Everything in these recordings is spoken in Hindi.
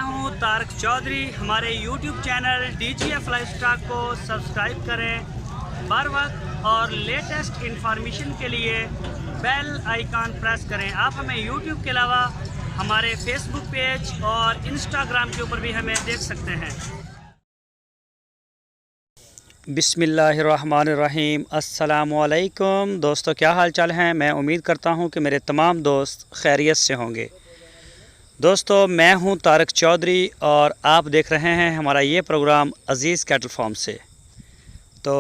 हूं तारक चौधरी। हमारे YouTube चैनल DGF लाइफस्टाइल को सब्सक्राइब करें बर वक्त और लेटेस्ट इंफॉर्मेशन के लिए बेल आइकन प्रेस करें। आप हमें YouTube के अलावा हमारे Facebook पेज और Instagram के ऊपर भी हमें देख सकते हैं। बिस्मिल्लाहिर्रहमानिर्रहीम। अस्सलामुअलैकुम दोस्तों, क्या हाल चाल हैं। मैं उम्मीद करता हूं कि मेरे तमाम दोस्त खैरियत से होंगे। दोस्तों, मैं हूं तारक चौधरी और आप देख रहे हैं हमारा ये प्रोग्राम अज़ीज़ कैटल फार्म से। तो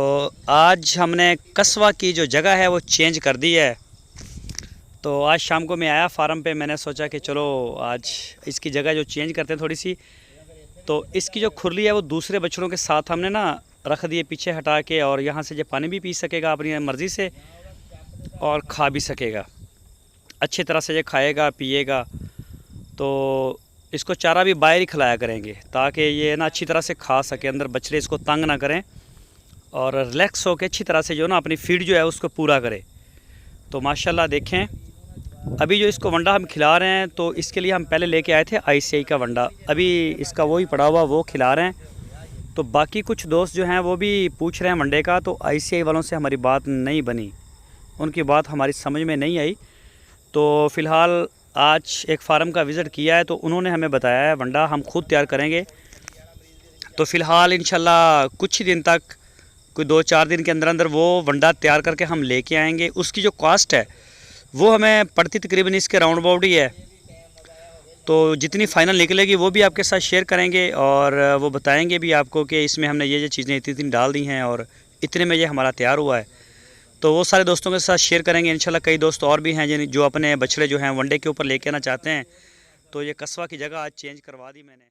आज हमने कस्बा की जो जगह है वो चेंज कर दी है। तो आज शाम को मैं आया फार्म पे, मैंने सोचा कि चलो आज इसकी जगह जो चेंज करते हैं थोड़ी सी। तो इसकी जो खुरली है वो दूसरे बछड़ों के साथ हमने ना रख दिए पीछे हटा के, और यहाँ से जो पानी भी पी सकेगा अपनी मर्ज़ी से और खा भी सकेगा अच्छी तरह से। ये खाएगा पिएगा, तो इसको चारा भी बाहर ही खिलाया करेंगे ताकि ये ना अच्छी तरह से खा सके, अंदर बछड़े इसको तंग ना करें और रिलैक्स होकर अच्छी तरह से जो ना अपनी फीड जो है उसको पूरा करे। तो माशाल्लाह देखें, अभी जो इसको वंडा हम खिला रहे हैं तो इसके लिए हम पहले लेके आए थे ICI का वंडा, अभी इसका वही पड़ा हुआ वो खिला रहे हैं। तो बाकी कुछ दोस्त जो हैं वो भी पूछ रहे हैं वनडे का, तो ICI वालों से हमारी बात नहीं बनी, उनकी बात हमारी समझ में नहीं आई। तो फ़िलहाल आज एक फार्म का विज़िट किया है तो उन्होंने हमें बताया है वंडा हम खुद तैयार करेंगे। तो फ़िलहाल इंशाल्लाह कुछ ही दिन तक, कोई 2-4 दिन के अंदर अंदर वो वंडा तैयार करके हम लेके आएंगे। उसकी जो कॉस्ट है वो हमें पड़ती तकरीबन इसके राउंड अबाउट ही है। तो जितनी फ़ाइनल निकलेगी वो भी आपके साथ शेयर करेंगे और वो बताएंगे भी आपको कि इसमें हमने ये चीज़ें इतनी डाल दी हैं और इतने में ये हमारा तैयार हुआ है। तो वो सारे दोस्तों के साथ शेयर करेंगे इंशाल्लाह। कई दोस्त और भी हैं जो अपने बछड़े जो हैं वनडे के ऊपर लेके आना चाहते हैं। तो ये कस्बा की जगह आज चेंज करवा दी मैंने।